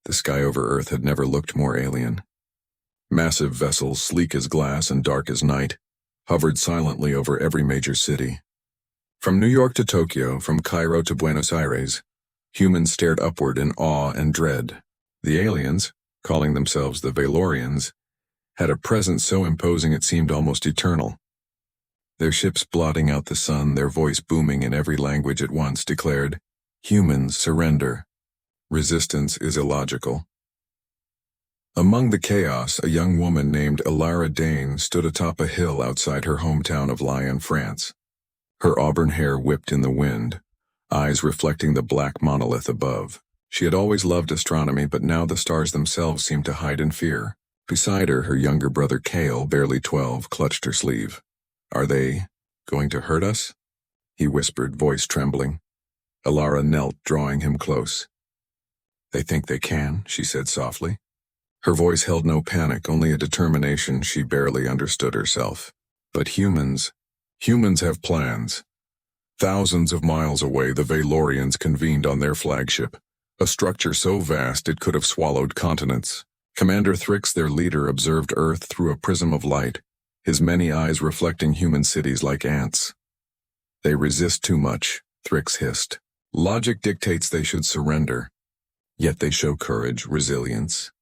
The sky over Earth had never looked more alien. Massive vessels, sleek as glass and dark as night, hovered silently over every major city. From New York to Tokyo, from Cairo to Buenos Aires, humans stared upward in awe and dread. The aliens, calling themselves the Valorians, had a presence so imposing it seemed almost eternal. Their ships blotting out the sun, their voice booming in every language at once, declared, "Humans, surrender. Resistance is illogical." Among the chaos, a young woman named Elara Dane stood atop a hill outside her hometown of Lyon, France. Her auburn hair whipped in the wind, eyes reflecting the black monolith above. She had always loved astronomy, but now the stars themselves seemed to hide in fear. Beside her, her younger brother Kael, barely 12, clutched her sleeve. "Are they going to hurt us?" he whispered, voice trembling. Elara knelt, drawing him close. "They think they can," she said softly. Her voice held no panic, only a determination she barely understood herself. "But humans have plans." Thousands of miles away, the Valorians convened on their flagship, a structure so vast it could have swallowed continents. Commander Thrix, their leader, observed Earth through a prism of light, his many eyes reflecting human cities like ants. "They resist too much," Thrix hissed. "Logic dictates they should surrender. Yet they show courage, resilience,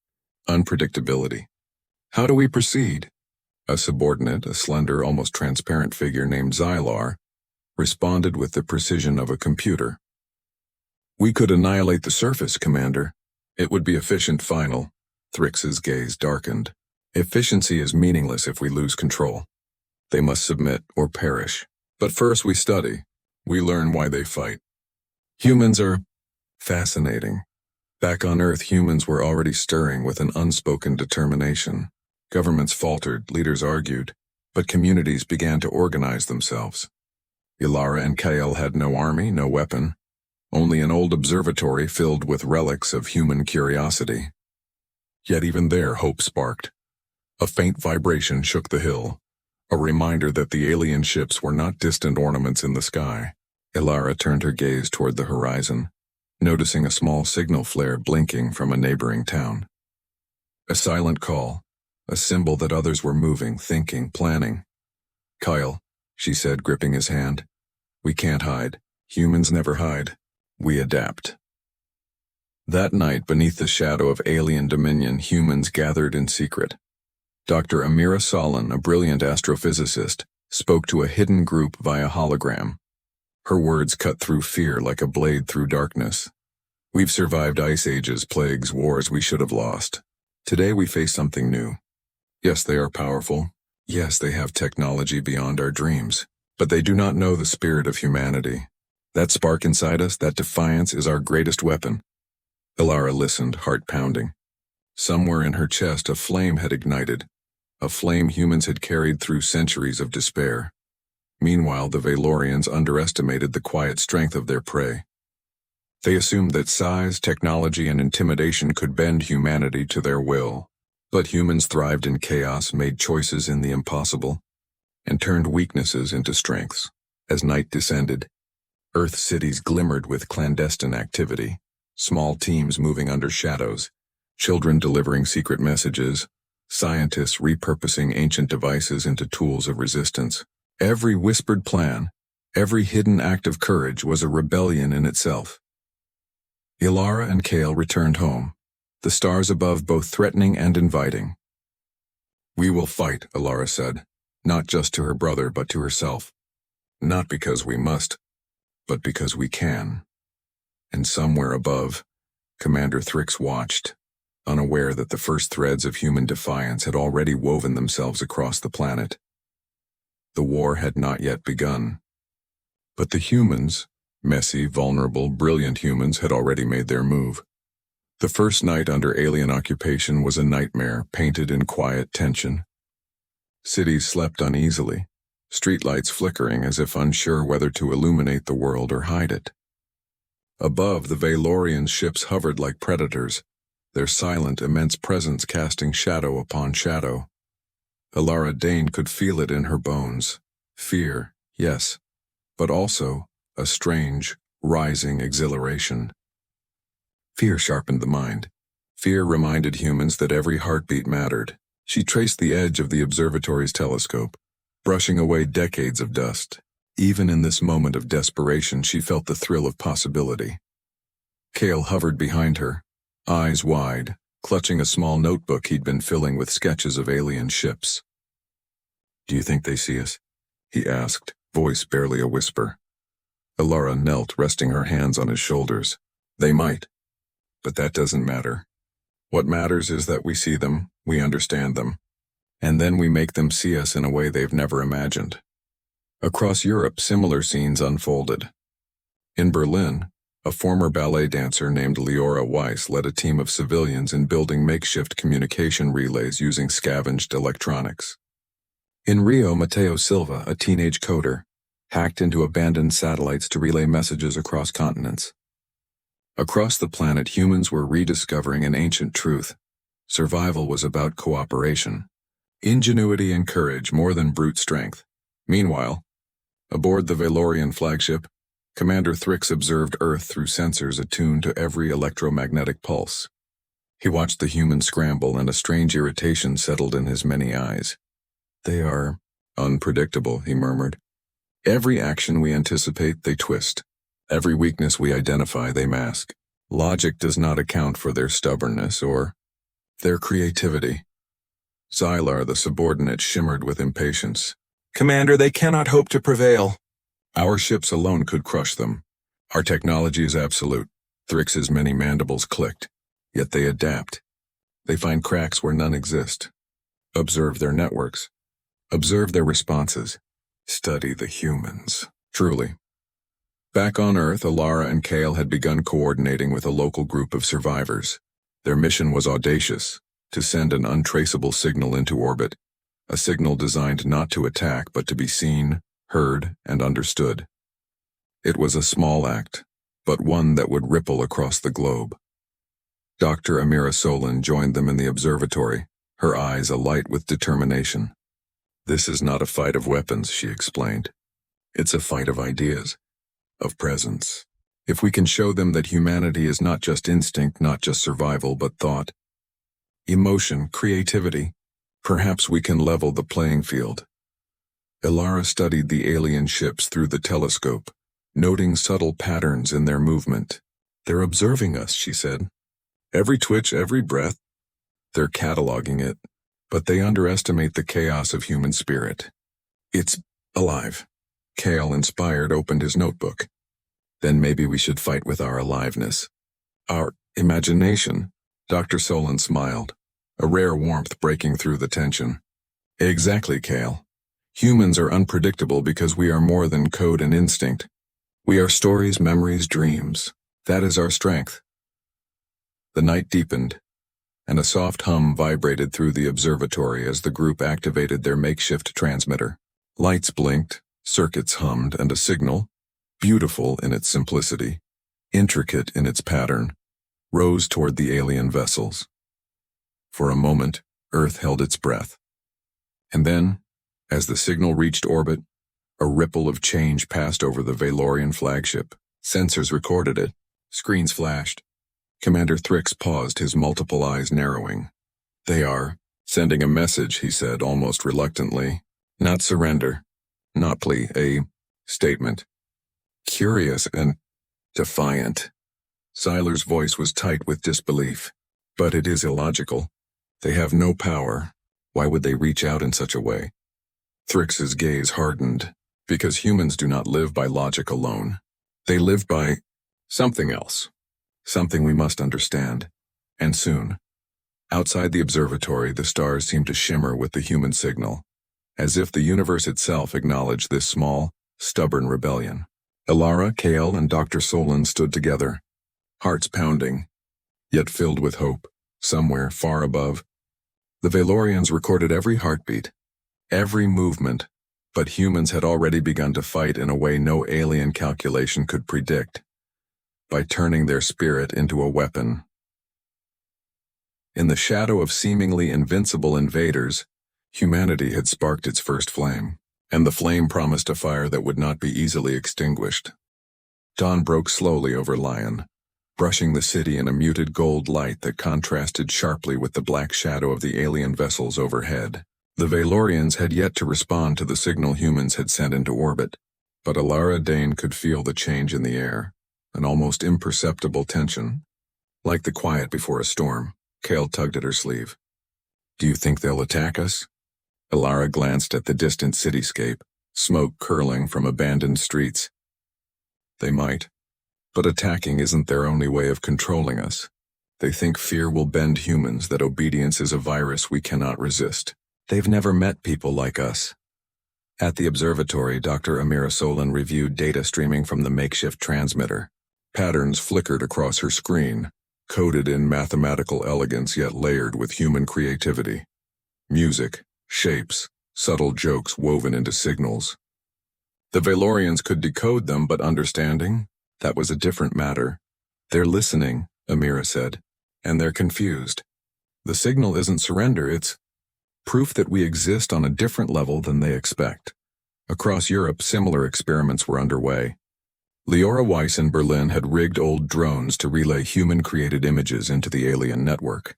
unpredictability. How do we proceed?" A subordinate, a slender, almost transparent figure named Xylar, responded with the precision of a computer. "We could annihilate the surface, Commander. It would be efficient final." Thrix's gaze darkened. "Efficiency is meaningless if we lose control. They must submit or perish. But first we study. We learn why they fight." Humans are fascinating. Back on Earth, humans were already stirring with an unspoken determination. Governments faltered, leaders argued, but communities began to organize themselves. Elara and Kael had no army, no weapon, only an old observatory filled with relics of human curiosity. Yet even there hope sparked. A faint vibration shook the hill, a reminder that the alien ships were not distant ornaments in the sky. Elara turned her gaze toward the horizon, noticing a small signal flare blinking from a neighboring town. A silent call, a symbol that others were moving, thinking, planning. "Kael," she said, gripping his hand. "We can't hide. Humans never hide. We adapt." That night, beneath the shadow of alien dominion, humans gathered in secret. Dr. Amira Solon, a brilliant astrophysicist, spoke to a hidden group via hologram. Her words cut through fear like a blade through darkness. "We've survived ice ages, plagues, wars we should have lost. Today we face something new. Yes, they are powerful. Yes, they have technology beyond our dreams. But they do not know the spirit of humanity. That spark inside us, that defiance, is our greatest weapon." Elara listened, heart pounding. Somewhere in her chest a flame had ignited, a flame humans had carried through centuries of despair. Meanwhile, the Valorians underestimated the quiet strength of their prey. They assumed that size, technology, and intimidation could bend humanity to their will. But humans thrived in chaos, made choices in the impossible, and turned weaknesses into strengths. As night descended, Earth cities glimmered with clandestine activity, small teams moving under shadows, children delivering secret messages, scientists repurposing ancient devices into tools of resistance. Every whispered plan, every hidden act of courage was a rebellion in itself. Elara and Kael returned home, the stars above both threatening and inviting. "We will fight," Elara said, not just to her brother but to herself. "Not because we must, but because we can." And somewhere above, Commander Thrix watched, unaware that the first threads of human defiance had already woven themselves across the planet. The war had not yet begun. But the humans, messy, vulnerable, brilliant humans, had already made their move. The first night under alien occupation was a nightmare painted in quiet tension. Cities slept uneasily, streetlights flickering as if unsure whether to illuminate the world or hide it. Above, the Valorian ships hovered like predators, their silent, immense presence casting shadow upon shadow. Elara Dane could feel it in her bones. Fear, yes, but also a strange, rising exhilaration. Fear sharpened the mind. Fear reminded humans that every heartbeat mattered. She traced the edge of the observatory's telescope, brushing away decades of dust. Even in this moment of desperation, she felt the thrill of possibility. Kael hovered behind her, eyes wide, clutching a small notebook he'd been filling with sketches of alien ships. "Do you think they see us?" he asked, voice barely a whisper. Elara knelt, resting her hands on his shoulders. "They might, but that doesn't matter. What matters is that we see them, we understand them, and then we make them see us in a way they've never imagined." Across Europe, similar scenes unfolded. In Berlin, a former ballet dancer named Leora Weiss led a team of civilians in building makeshift communication relays using scavenged electronics. In Rio, Matteo Silva, a teenage coder, hacked into abandoned satellites to relay messages across continents. Across the planet, humans were rediscovering an ancient truth. Survival was about cooperation, ingenuity and courage more than brute strength. Meanwhile, aboard the Valorian flagship, Commander Thrix observed Earth through sensors attuned to every electromagnetic pulse. He watched the humans scramble, and a strange irritation settled in his many eyes. "They are unpredictable," he murmured. "Every action we anticipate, they twist. Every weakness we identify, they mask. Logic does not account for their stubbornness or their creativity." Xylar, the subordinate, shimmered with impatience. "Commander, they cannot hope to prevail. Our ships alone could crush them. Our technology is absolute." Thrix's many mandibles clicked. "Yet they adapt. They find cracks where none exist. Observe their networks. Observe their responses. Study the humans." Truly. Back on Earth, Elara and Kael had begun coordinating with a local group of survivors. Their mission was audacious: to send an untraceable signal into orbit, a signal designed not to attack but to be seen, heard, and understood. It was a small act, but one that would ripple across the globe. Dr. Amira Solon joined them in the observatory, her eyes alight with determination. "This is not a fight of weapons," she explained. "It's a fight of ideas, of presence. If we can show them that humanity is not just instinct, not just survival, but thought, emotion, creativity, perhaps we can level the playing field." Elara studied the alien ships through the telescope, noting subtle patterns in their movement. "They're observing us," she said. "Every twitch, every breath. They're cataloging it, but they underestimate the chaos of human spirit. It's alive." Kael, inspired, opened his notebook. "Then maybe we should fight with our aliveness. Our imagination." Dr. Solon smiled, a rare warmth breaking through the tension. "Exactly, Kael. Humans are unpredictable because we are more than code and instinct. We are stories, memories, dreams. That is our strength." The night deepened, and a soft hum vibrated through the observatory as the group activated their makeshift transmitter. Lights blinked, circuits hummed, and a signal, beautiful in its simplicity, intricate in its pattern, rose toward the alien vessels. For a moment, Earth held its breath. And then, as the signal reached orbit, a ripple of change passed over the Valorian flagship. Sensors recorded it. Screens flashed. Commander Thrix paused, his multiple eyes narrowing. "They are sending a message," he said, almost reluctantly. "Not surrender, not plea, a statement. Curious and defiant." Xylar's voice was tight with disbelief. "But it is illogical. They have no power. Why would they reach out in such a way?" Thrix's gaze hardened. "Because humans do not live by logic alone. They live by something else. Something we must understand. And soon." Outside the observatory, the stars seemed to shimmer with the human signal, as if the universe itself acknowledged this small, stubborn rebellion. Elara, Kael, and Dr. Solon stood together, hearts pounding, yet filled with hope. Somewhere, far above, the Valorians recorded every heartbeat, every movement, but humans had already begun to fight in a way no alien calculation could predict, by turning their spirit into a weapon. In the shadow of seemingly invincible invaders, humanity had sparked its first flame, and the flame promised a fire that would not be easily extinguished. Dawn broke slowly over Lion, brushing the city in a muted gold light that contrasted sharply with the black shadow of the alien vessels overhead. The Valorians had yet to respond to the signal humans had sent into orbit, but Elara Dane could feel the change in the air, an almost imperceptible tension. Like the quiet before a storm, Kael tugged at her sleeve. "Do you think they'll attack us?" Elara glanced at the distant cityscape, smoke curling from abandoned streets. "They might, but attacking isn't their only way of controlling us. They think fear will bend humans, that obedience is a virus we cannot resist. They've never met people like us." At the observatory, Dr. Amira Solon reviewed data streaming from the makeshift transmitter. Patterns flickered across her screen, coded in mathematical elegance yet layered with human creativity. Music, shapes, subtle jokes woven into signals. The Valorians could decode them, but understanding? That was a different matter. "They're listening," Amira said, "and they're confused. The signal isn't surrender, it's proof that we exist on a different level than they expect." Across Europe, similar experiments were underway. Leora Weiss in Berlin had rigged old drones to relay human-created images into the alien network.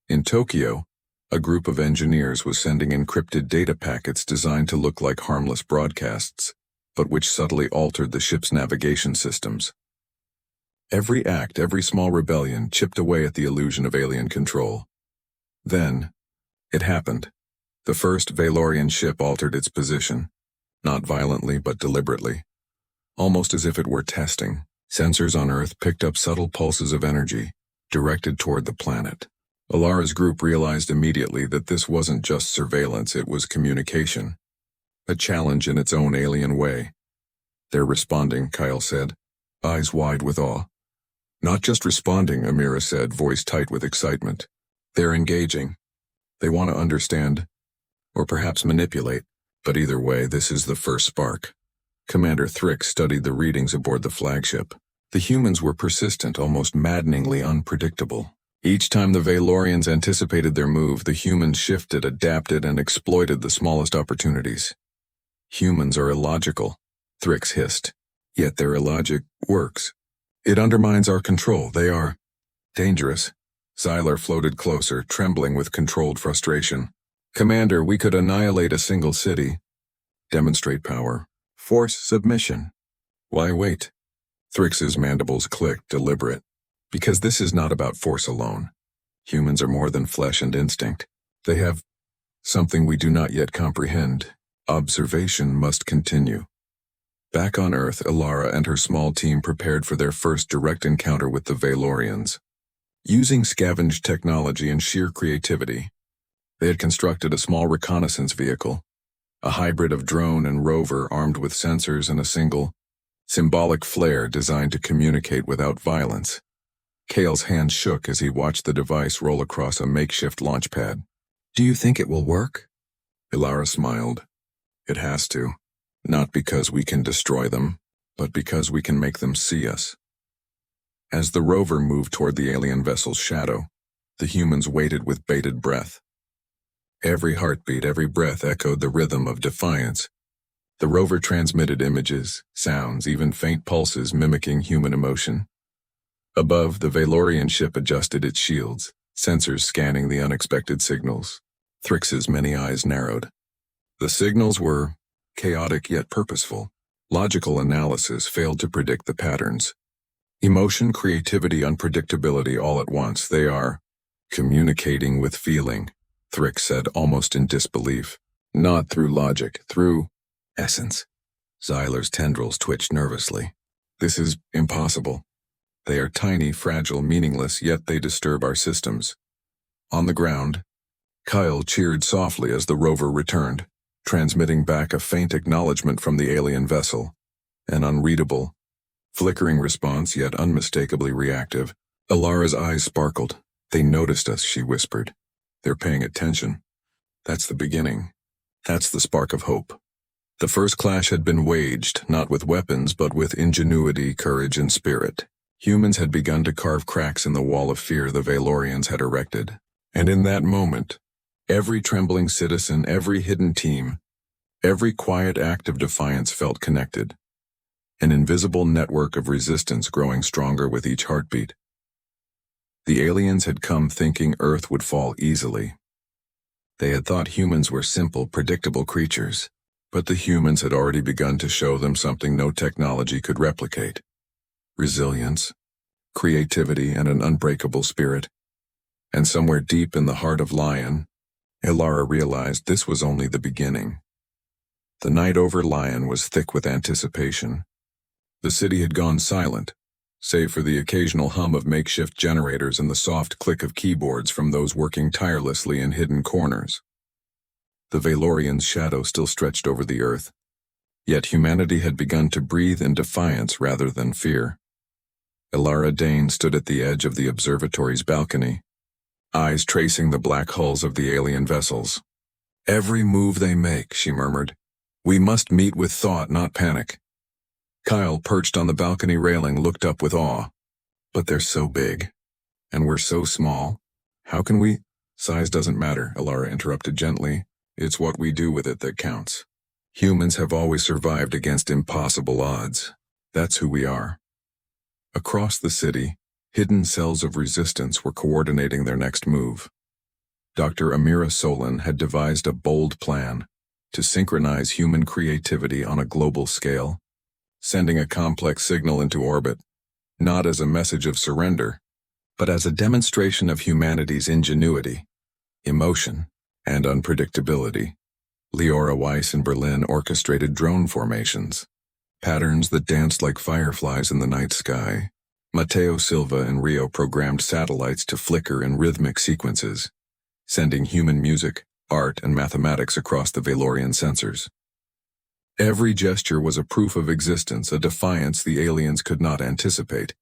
In Tokyo, a group of engineers was sending encrypted data packets designed to look like harmless broadcasts, but which subtly altered the ship's navigation systems. Every act, every small rebellion chipped away at the illusion of alien control. Then, it happened. The first Valorian ship altered its position, not violently but deliberately. Almost as if it were testing, sensors on Earth picked up subtle pulses of energy, directed toward the planet. Elara's group realized immediately that this wasn't just surveillance, it was communication. A challenge in its own alien way. "They're responding," Kael said, eyes wide with awe. "Not just responding," Amira said, voice tight with excitement. "They're engaging. They want to understand, or perhaps manipulate, but either way, this is the first spark." Commander Thrick studied the readings aboard the flagship. The humans were persistent, almost maddeningly unpredictable. Each time the Valorians anticipated their move, the humans shifted, adapted, and exploited the smallest opportunities. "Humans are illogical," Thrick hissed. "Yet their illogic works. It undermines our control. They are dangerous." Zyler floated closer, trembling with controlled frustration. "Commander, we could annihilate a single city. Demonstrate power. Force submission." "Why wait?" Thrick's mandibles clicked, deliberate. "Because this is not about force alone. Humans are more than flesh and instinct. They have something we do not yet comprehend. Observation must continue." Back on Earth, Elara and her small team prepared for their first direct encounter with the Valorians. Using scavenged technology and sheer creativity, they had constructed a small reconnaissance vehicle, a hybrid of drone and rover armed with sensors and a single, symbolic flare designed to communicate without violence. Kael's hand shook as he watched the device roll across a makeshift launch pad. "Do you think it will work?" Elara smiled. "It has to. Not because we can destroy them, but because we can make them see us." As the rover moved toward the alien vessel's shadow, the humans waited with bated breath. Every heartbeat, every breath echoed the rhythm of defiance. The rover transmitted images, sounds, even faint pulses mimicking human emotion. Above, the Valorian ship adjusted its shields, sensors scanning the unexpected signals. Thrick's many eyes narrowed. The signals were chaotic yet purposeful. Logical analysis failed to predict the patterns. Emotion, creativity, unpredictability all at once. "They are communicating with feeling," Thrick said, almost in disbelief. "Not through logic, through essence." Zyler's tendrils twitched nervously. "This is impossible. They are tiny, fragile, meaningless, yet they disturb our systems." On the ground, Kael cheered softly as the rover returned, transmitting back a faint acknowledgement from the alien vessel. An unreadable, flickering response, yet unmistakably reactive. Elara's eyes sparkled. "They noticed us," she whispered. "They're paying attention. That's the beginning. That's the spark of hope." The first clash had been waged, not with weapons, but with ingenuity, courage, and spirit. Humans had begun to carve cracks in the wall of fear the Valorians had erected. And in that moment, every trembling citizen, every hidden team, every quiet act of defiance felt connected. an invisible network of resistance growing stronger with each heartbeat. The aliens had come thinking Earth would fall easily. They had thought humans were simple, predictable creatures, but the humans had already begun to show them something no technology could replicate: resilience, creativity, and an unbreakable spirit. And somewhere deep in the heart of Lion, Elara realized this was only the beginning. The night over Lion was thick with anticipation. The city had gone silent, save for the occasional hum of makeshift generators and the soft click of keyboards from those working tirelessly in hidden corners. The Valorian's shadow still stretched over the earth, yet humanity had begun to breathe in defiance rather than fear. Elara Dane stood at the edge of the observatory's balcony, eyes tracing the black hulls of the alien vessels. "Every move they make," she murmured. "We must meet with thought, not panic." Kael, perched on the balcony railing, looked up with awe. "But they're so big. And we're so small. How can we—" "Size doesn't matter," Elara interrupted gently. "It's what we do with it that counts. Humans have always survived against impossible odds. That's who we are." Across the city, hidden cells of resistance were coordinating their next move. Dr. Amira Solon had devised a bold plan to synchronize human creativity on a global scale, sending a complex signal into orbit, not as a message of surrender, but as a demonstration of humanity's ingenuity, emotion, and unpredictability. Leora Weiss in Berlin orchestrated drone formations, patterns that danced like fireflies in the night sky. Matteo Silva in Rio programmed satellites to flicker in rhythmic sequences, sending human music, art, and mathematics across the Valorian sensors. Every gesture was a proof of existence, a defiance the aliens could not anticipate.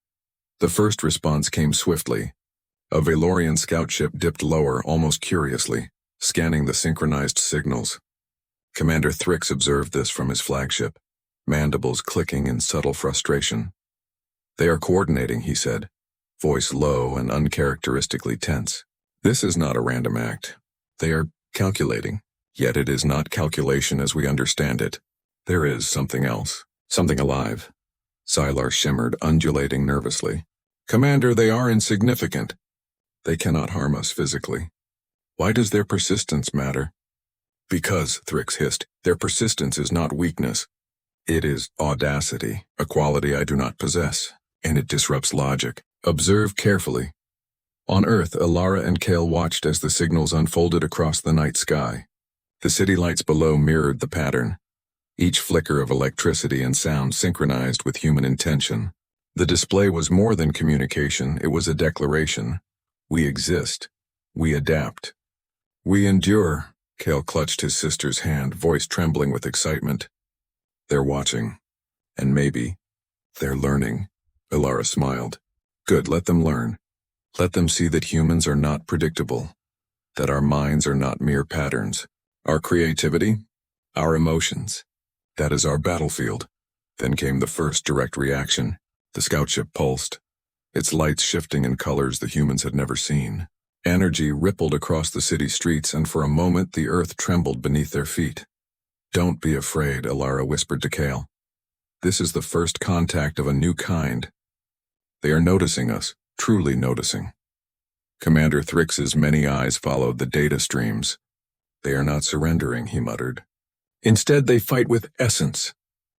The first response came swiftly. A Valorian scout ship dipped lower almost curiously, scanning the synchronized signals. Commander Thrix observed this from his flagship, mandibles clicking in subtle frustration. "They are coordinating," he said, voice low and uncharacteristically tense. "This is not a random act. They are calculating, yet it is not calculation as we understand it. There is something else, something alive." Sylar shimmered, undulating nervously. "Commander, they are insignificant. They cannot harm us physically. Why does their persistence matter?" "Because," Thrix hissed, "their persistence is not weakness. It is audacity, a quality I do not possess, and it disrupts logic. Observe carefully." On Earth, Elara and Kael watched as the signals unfolded across the night sky. The city lights below mirrored the pattern, each flicker of electricity and sound synchronized with human intention. The display was more than communication, it was a declaration. We exist. We adapt. We endure. Kael clutched his sister's hand, voice trembling with excitement. "They're watching. And maybe they're learning." Elara smiled. "Good, let them learn. Let them see that humans are not predictable, that our minds are not mere patterns. Our creativity, our emotions, that is our battlefield." Then came the first direct reaction. The scout ship pulsed, its lights shifting in colors the humans had never seen. Energy rippled across the city streets, and for a moment the earth trembled beneath their feet. "Don't be afraid," Elara whispered to Kael. "This is the first contact of a new kind. They are noticing us, truly noticing." Commander Thrix's many eyes followed the data streams. "They are not surrendering," he muttered. "Instead, they fight with essence.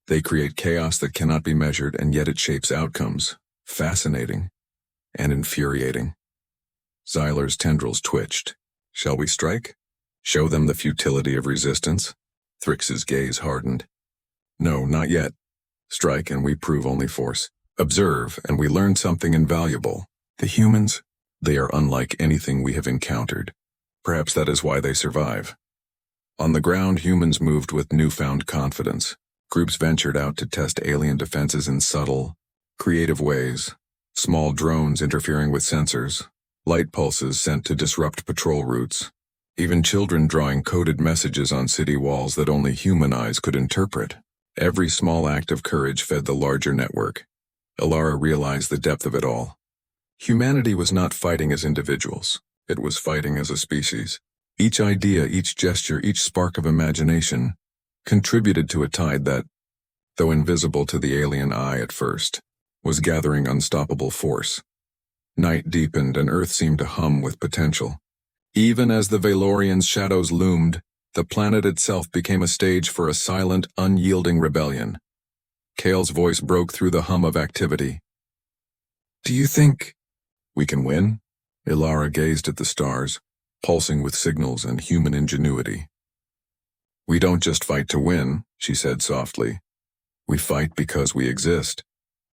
They create chaos that cannot be measured, and yet it shapes outcomes. Fascinating and infuriating." Zyler's tendrils twitched. "Shall we strike? Show them the futility of resistance?" Thrix's gaze hardened. "No, not yet. Strike and we prove only force. Observe and we learn something invaluable. The humans, they are unlike anything we have encountered. Perhaps that is why they survive." On the ground, humans moved with newfound confidence. Groups ventured out to test alien defenses in subtle, creative ways. Small drones interfering with sensors, light pulses sent to disrupt patrol routes, even children drawing coded messages on city walls that only human eyes could interpret. Every small act of courage fed the larger network. Elara realized the depth of it all. Humanity was not fighting as individuals. It was fighting as a species. Each idea, each gesture, each spark of imagination contributed to a tide that, though invisible to the alien eye at first, was gathering unstoppable force. Night deepened and Earth seemed to hum with potential. Even as the Valorians' shadows loomed, the planet itself became a stage for a silent, unyielding rebellion. Kael's voice broke through the hum of activity. "Do you think we can win?" Elara gazed at the stars, pulsing with signals and human ingenuity. "We don't just fight to win," she said softly. "We fight because we exist.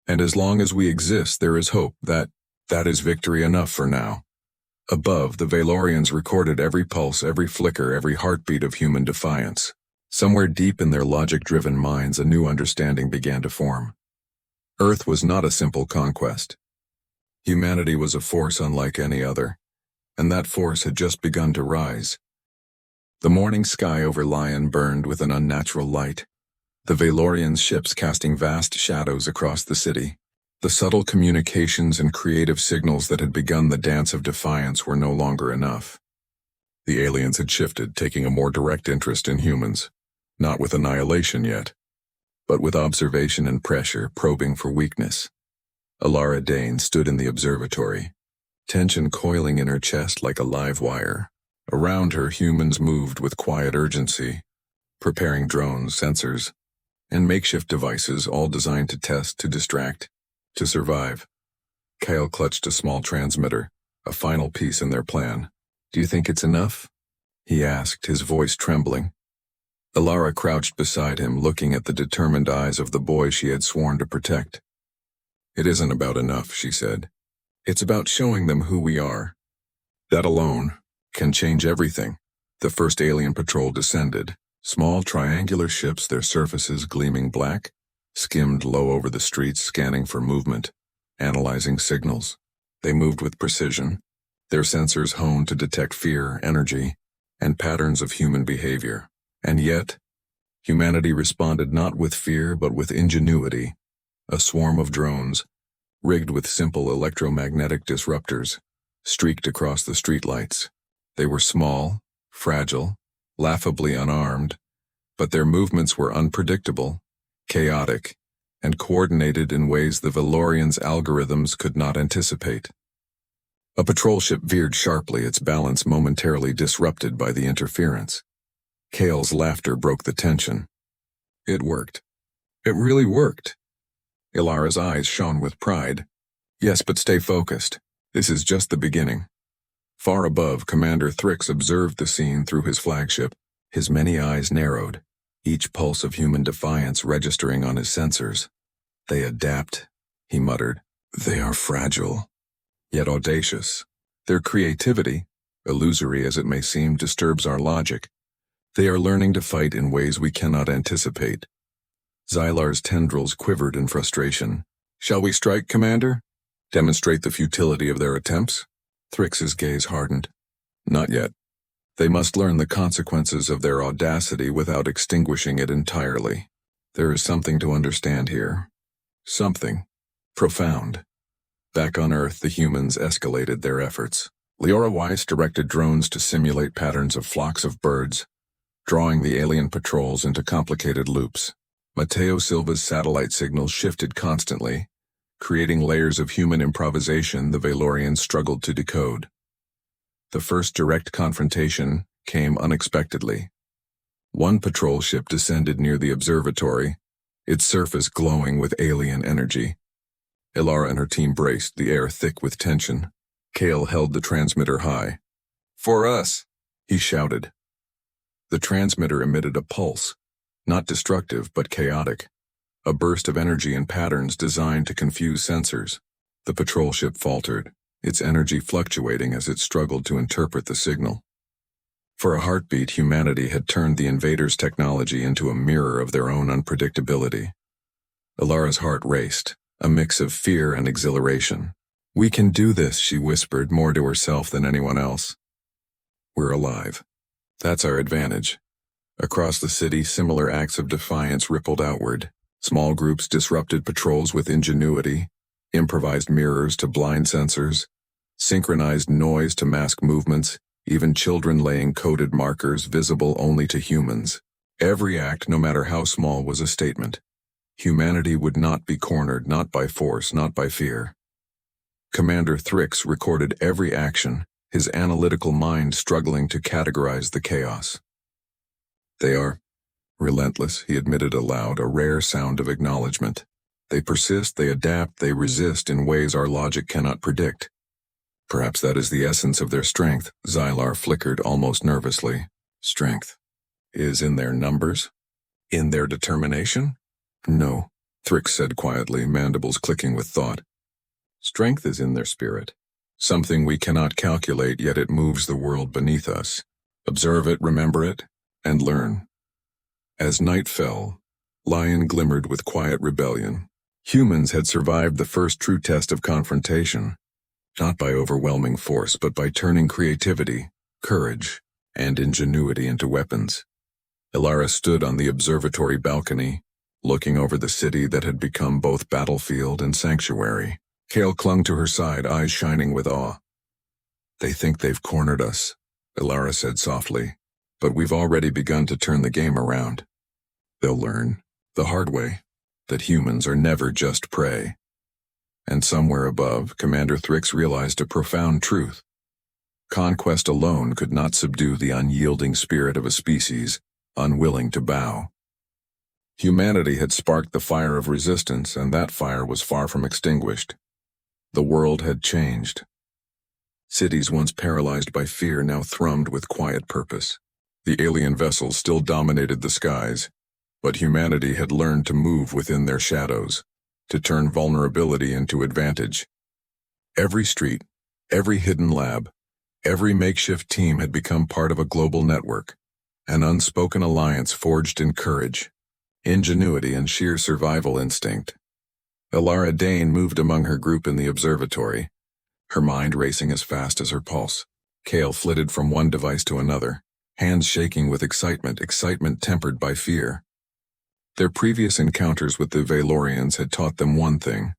And as long as we exist, there is hope. That is victory enough for now." Above, the Valorians recorded every pulse, every flicker, every heartbeat of human defiance. Somewhere deep in their logic-driven minds, a new understanding began to form. Earth was not a simple conquest. Humanity was a force unlike any other, and that force had just begun to rise. The morning sky over Lion burned with an unnatural light, the Valorians' ships casting vast shadows across the city. The subtle communications and creative signals that had begun the dance of defiance were no longer enough. The aliens had shifted, taking a more direct interest in humans, not with annihilation yet, but with observation and pressure, probing for weakness. Elara Dane stood in the observatory, tension coiling in her chest like a live wire. Around her, humans moved with quiet urgency, preparing drones, sensors, and makeshift devices, all designed to test, to distract, to survive. Kael clutched a small transmitter, a final piece in their plan. "Do you think it's enough?" he asked, his voice trembling. Elara crouched beside him, looking at the determined eyes of the boy she had sworn to protect. "It isn't about enough," she said. "It's about showing them who we are. That alone can change everything." The first alien patrol descended, small triangular ships, their surfaces gleaming black, skimmed low over the streets, scanning for movement, analyzing signals. They moved with precision, their sensors honed to detect fear, energy, and patterns of human behavior. And yet, humanity responded not with fear but with ingenuity. A swarm of drones, rigged with simple electromagnetic disruptors, streaked across the streetlights. They were small, fragile, laughably unarmed, but their movements were unpredictable, chaotic, and coordinated in ways the Valorians' algorithms could not anticipate. A patrol ship veered sharply, its balance momentarily disrupted by the interference. Kael's laughter broke the tension. It worked. It really worked. Elara's eyes shone with pride. "Yes, but stay focused. This is just the beginning." Far above, Commander Thrix observed the scene through his flagship. His many eyes narrowed, each pulse of human defiance registering on his sensors. "They adapt," he muttered. "They are fragile, yet audacious. Their creativity, illusory as it may seem, disturbs our logic. They are learning to fight in ways we cannot anticipate." Xylar's tendrils quivered in frustration. "Shall we strike, Commander? Demonstrate the futility of their attempts?" Thrix's gaze hardened. "Not yet. They must learn the consequences of their audacity without extinguishing it entirely. There is something to understand here. Something profound." Back on Earth, the humans escalated their efforts. Leora Weiss directed drones to simulate patterns of flocks of birds, drawing the alien patrols into complicated loops. Mateo Silva's satellite signals shifted constantly, creating layers of human improvisation the Valorians struggled to decode. The first direct confrontation came unexpectedly. One patrol ship descended near the observatory, its surface glowing with alien energy. Elara and her team braced, the air thick with tension. Kael held the transmitter high. "For us," he shouted. The transmitter emitted a pulse, not destructive but chaotic, a burst of energy and patterns designed to confuse sensors. The patrol ship faltered, its energy fluctuating as it struggled to interpret the signal. For a heartbeat, humanity had turned the invaders' technology into a mirror of their own unpredictability. Elara's heart raced, a mix of fear and exhilaration. "We can do this," she whispered, more to herself than anyone else. "We're alive. That's our advantage." Across the city, similar acts of defiance rippled outward. Small groups disrupted patrols with ingenuity, improvised mirrors to blind sensors, synchronized noise to mask movements, even children laying coded markers visible only to humans. Every act, no matter how small, was a statement. Humanity would not be cornered, not by force, not by fear. Commander Thrix recorded every action, his analytical mind struggling to categorize the chaos. They are relentless, he admitted aloud, a rare sound of acknowledgement. They persist, they adapt, they resist in ways our logic cannot predict. Perhaps that is the essence of their strength, Xylar flickered almost nervously. Strength is in their numbers? In their determination? No, Thrix said quietly, mandibles clicking with thought. Strength is in their spirit. Something we cannot calculate, yet it moves the world beneath us. Observe it, remember it, and learn. As night fell, Lion glimmered with quiet rebellion. Humans had survived the first true test of confrontation, not by overwhelming force, but by turning creativity, courage, and ingenuity into weapons. Elara stood on the observatory balcony, looking over the city that had become both battlefield and sanctuary. Kael clung to her side, eyes shining with awe. They think they've cornered us, Elara said softly, but we've already begun to turn the game around. They'll learn, the hard way, that humans are never just prey. And somewhere above, Commander Thrix realized a profound truth. Conquest alone could not subdue the unyielding spirit of a species, unwilling to bow. Humanity had sparked the fire of resistance, and that fire was far from extinguished. The world had changed. Cities once paralyzed by fear now thrummed with quiet purpose. The alien vessels still dominated the skies, but humanity had learned to move within their shadows, to turn vulnerability into advantage. Every street, every hidden lab, every makeshift team had become part of a global network, an unspoken alliance forged in courage, ingenuity, and sheer survival instinct. Elara Dane moved among her group in the observatory, her mind racing as fast as her pulse. Kael flitted from one device to another, hands shaking with excitement tempered by fear. Their previous encounters with the Valorians had taught them one thing.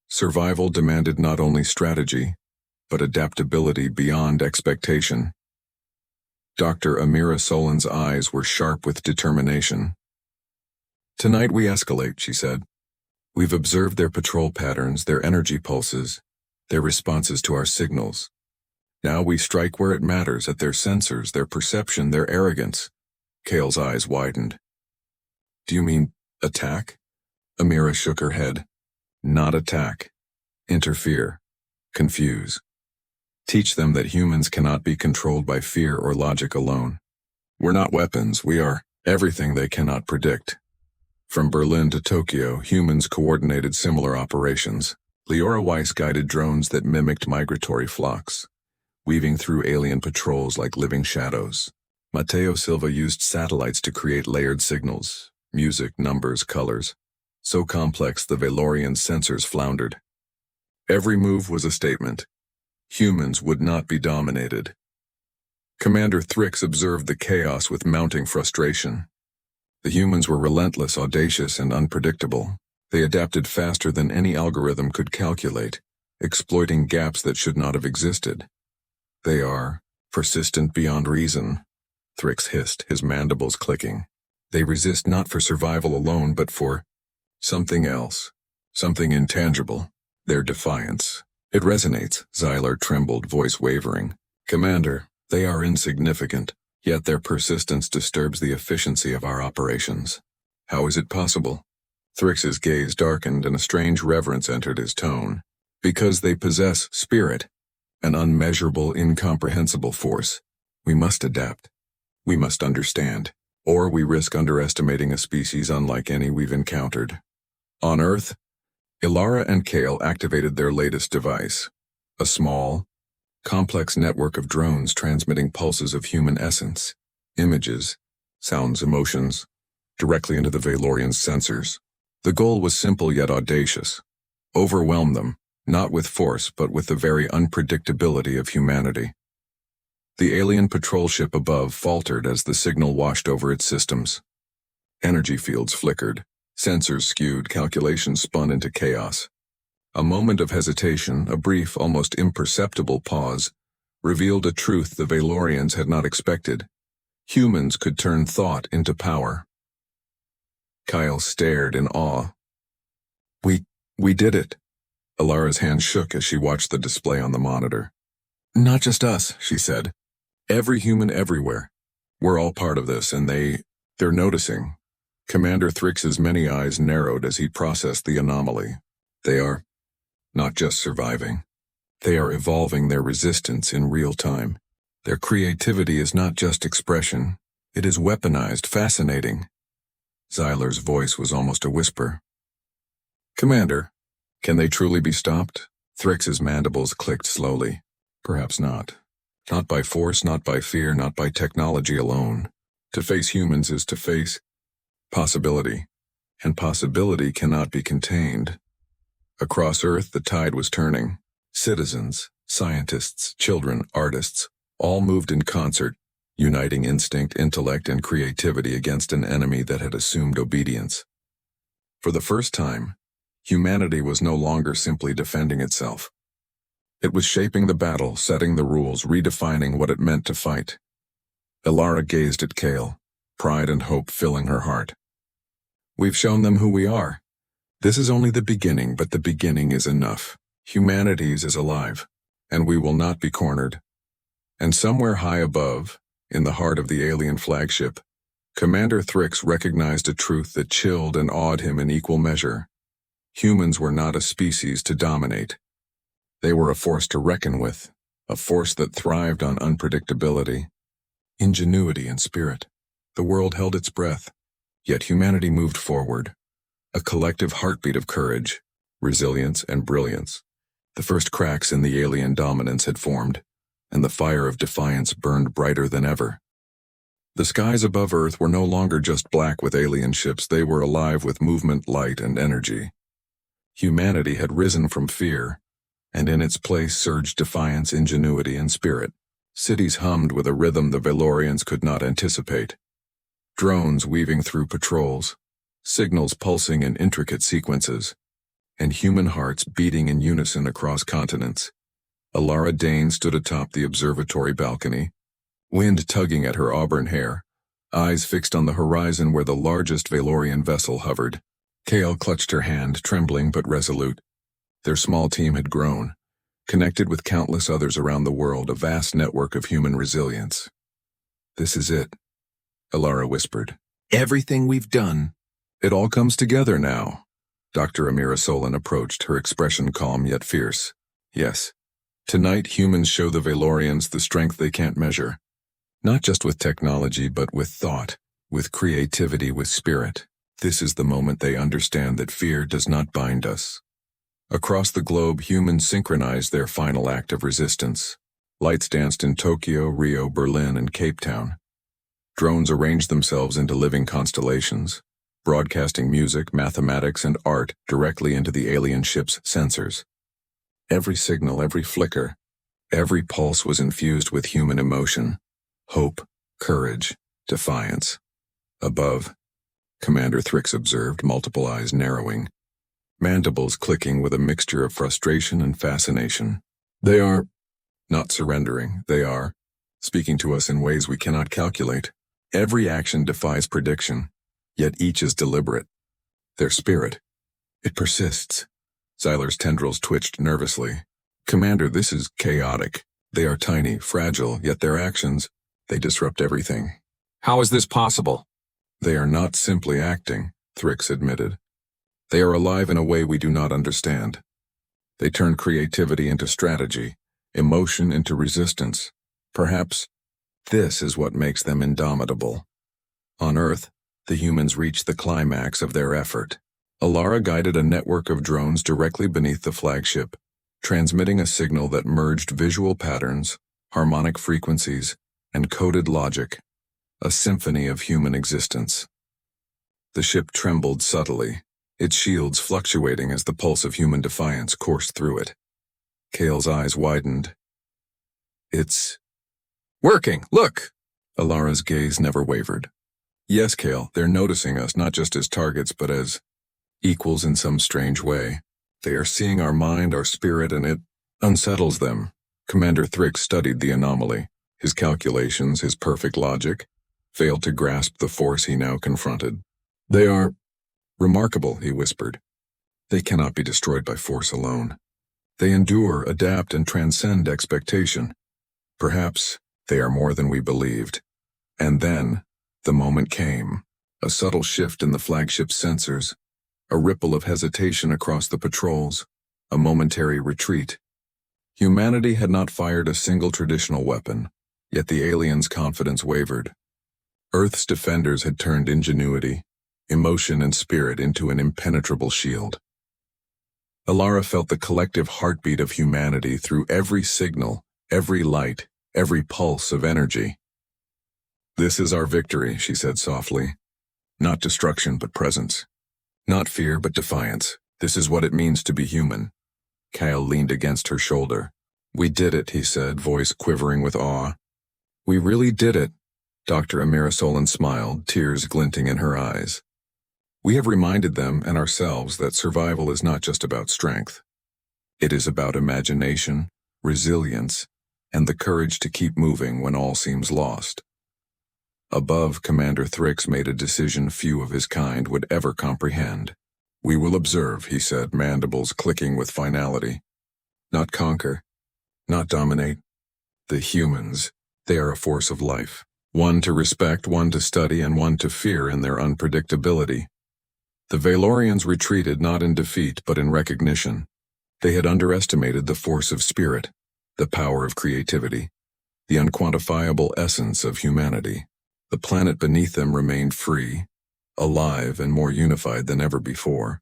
Survival demanded not only strategy, but adaptability beyond expectation. Dr. Amira Solan's eyes were sharp with determination. Tonight we escalate, she said. We've observed their patrol patterns, their energy pulses, their responses to our signals. Now we strike where it matters, at their sensors, their perception, their arrogance. Kael's eyes widened. Do you mean attack? Amira shook her head. Not attack. Interfere. Confuse. Teach them that humans cannot be controlled by fear or logic alone. We're not weapons, we are everything they cannot predict. From Berlin to Tokyo, humans coordinated similar operations. Leora Weiss guided drones that mimicked migratory flocks, weaving through alien patrols like living shadows. Mateo Silva used satellites to create layered signals, music, numbers, colors, so complex the Valorian sensors floundered. Every move was a statement. Humans would not be dominated. Commander Thrix observed the chaos with mounting frustration. The humans were relentless, audacious, and unpredictable. They adapted faster than any algorithm could calculate, exploiting gaps that should not have existed. They are persistent beyond reason, Thrix hissed, his mandibles clicking. They resist not for survival alone, but for something else, something intangible, their defiance. It resonates, Xylar trembled, voice wavering. Commander, they are insignificant, yet their persistence disturbs the efficiency of our operations. How is it possible? Thrix's gaze darkened and a strange reverence entered his tone. Because they possess spirit, an unmeasurable, incomprehensible force. We must adapt. We must understand, or we risk underestimating a species unlike any we've encountered. On Earth, Elara and Kael activated their latest device, a small, complex network of drones transmitting pulses of human essence, images, sounds, emotions, directly into the Valorian sensors. The goal was simple yet audacious. Overwhelm them, not with force but with the very unpredictability of humanity. The alien patrol ship above faltered as the signal washed over its systems. Energy fields flickered, sensors skewed, calculations spun into chaos. A moment of hesitation, a brief, almost imperceptible pause, revealed a truth the Valorians had not expected. Humans could turn thought into power. Kael stared in awe. We did it. Elara's hand shook as she watched the display on the monitor. Not just us, she said. Every human everywhere. We're all part of this, and they're noticing. Commander Thrix's many eyes narrowed as he processed the anomaly. They are not just surviving. They are evolving their resistance in real time. Their creativity is not just expression. It is weaponized, fascinating. Zyler's voice was almost a whisper. Commander, can they truly be stopped? Thrix's mandibles clicked slowly. Perhaps not. Not by force, not by fear, not by technology alone. To face humans is to face possibility, and possibility cannot be contained. Across Earth, the tide was turning. Citizens, scientists, children, artists, all moved in concert, uniting instinct, intellect, and creativity against an enemy that had assumed obedience. For the first time, humanity was no longer simply defending itself. It was shaping the battle, setting the rules, redefining what it meant to fight. Elara gazed at Kael, pride and hope filling her heart. We've shown them who we are. This is only the beginning, but the beginning is enough. Humanity's is alive, and we will not be cornered. And somewhere high above, in the heart of the alien flagship, Commander Thrix recognized a truth that chilled and awed him in equal measure. Humans were not a species to dominate. They were a force to reckon with, a force that thrived on unpredictability, ingenuity, and spirit. The world held its breath, yet humanity moved forward, a collective heartbeat of courage, resilience, and brilliance. The first cracks in the alien dominance had formed, and the fire of defiance burned brighter than ever. The skies above Earth were no longer just black with alien ships, they were alive with movement, light, and energy. Humanity had risen from fear, and in its place surged defiance, ingenuity, and spirit. Cities hummed with a rhythm the Valorians could not anticipate. Drones weaving through patrols, signals pulsing in intricate sequences, and human hearts beating in unison across continents. Elara Dane stood atop the observatory balcony, wind tugging at her auburn hair, eyes fixed on the horizon where the largest Valorian vessel hovered. Kael clutched her hand, trembling but resolute. Their small team had grown, connected with countless others around the world, a vast network of human resilience. This is it, Elara whispered. Everything we've done. It all comes together now. Dr. Amira Solon approached, her expression calm yet fierce. Yes, tonight humans show the Valorians the strength they can't measure. Not just with technology, but with thought, with creativity, with spirit. This is the moment they understand that fear does not bind us. Across the globe, humans synchronized their final act of resistance. Lights danced in Tokyo, Rio, Berlin, and Cape Town. Drones arranged themselves into living constellations, broadcasting music, mathematics, and art directly into the alien ship's sensors. Every signal, every flicker, every pulse was infused with human emotion, hope, courage, defiance. Above, Commander Thrix observed, multiple eyes narrowing, mandibles clicking with a mixture of frustration and fascination. They are not surrendering, they are speaking to us in ways we cannot calculate. Every action defies prediction, yet each is deliberate. Their spirit, it persists. Zyler's tendrils twitched nervously. Commander, this is chaotic. They are tiny, fragile, yet their actions, they disrupt everything. How is this possible? They are not simply acting, Thrix admitted. They are alive in a way we do not understand. They turn creativity into strategy, emotion into resistance. Perhaps this is what makes them indomitable. On Earth, the humans reached the climax of their effort. Elara guided a network of drones directly beneath the flagship, transmitting a signal that merged visual patterns, harmonic frequencies, and coded logic, a symphony of human existence. The ship trembled subtly, its shields fluctuating as the pulse of human defiance coursed through it. Kael's eyes widened. It's working, look! Elara's gaze never wavered. Yes, Kael, they're noticing us not just as targets but as equals in some strange way. They are seeing our mind, our spirit, and it unsettles them. Commander Thrix studied the anomaly. His calculations, his perfect logic, failed to grasp the force he now confronted. They are Remarkable, he whispered. They cannot be destroyed by force alone. They endure, adapt, and transcend expectation. Perhaps they are more than we believed. And then, the moment came. A subtle shift in the flagship's sensors, a ripple of hesitation across the patrols, a momentary retreat. Humanity had not fired a single traditional weapon, yet the aliens' confidence wavered. Earth's defenders had turned ingenuity, emotion, and spirit into an impenetrable shield. Elara felt the collective heartbeat of humanity through every signal, every light, every pulse of energy. "This is our victory," she said softly. "Not destruction, but presence. Not fear, but defiance. This is what it means to be human." Kael leaned against her shoulder. "We did it," he said, voice quivering with awe. "We really did it." Dr. Amirasolan smiled, tears glinting in her eyes. "We have reminded them and ourselves that survival is not just about strength. It is about imagination, resilience, and the courage to keep moving when all seems lost." Above, Commander Thrix made a decision few of his kind would ever comprehend. "We will observe," he said, mandibles clicking with finality. "Not conquer, not dominate. The humans, they are a force of life. One to respect, one to study, and one to fear in their unpredictability." The Valorians retreated not in defeat but in recognition. They had underestimated the force of spirit, the power of creativity, the unquantifiable essence of humanity. The planet beneath them remained free, alive, and more unified than ever before.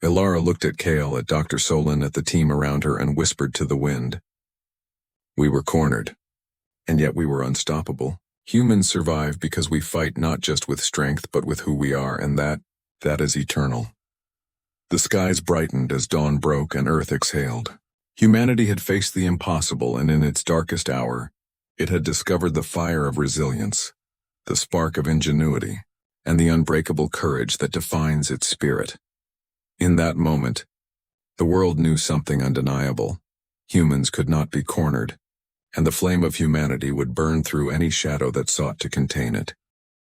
Elara looked at Kael, at Dr. Solon, at the team around her, and whispered to the wind. "We were cornered, and yet we were unstoppable. Humans survive because we fight not just with strength but with who we are, and that is eternal." The skies brightened as dawn broke and Earth exhaled. Humanity had faced the impossible, and in its darkest hour, it had discovered the fire of resilience, the spark of ingenuity, and the unbreakable courage that defines its spirit. In that moment, the world knew something undeniable. Humans could not be cornered, and the flame of humanity would burn through any shadow that sought to contain it.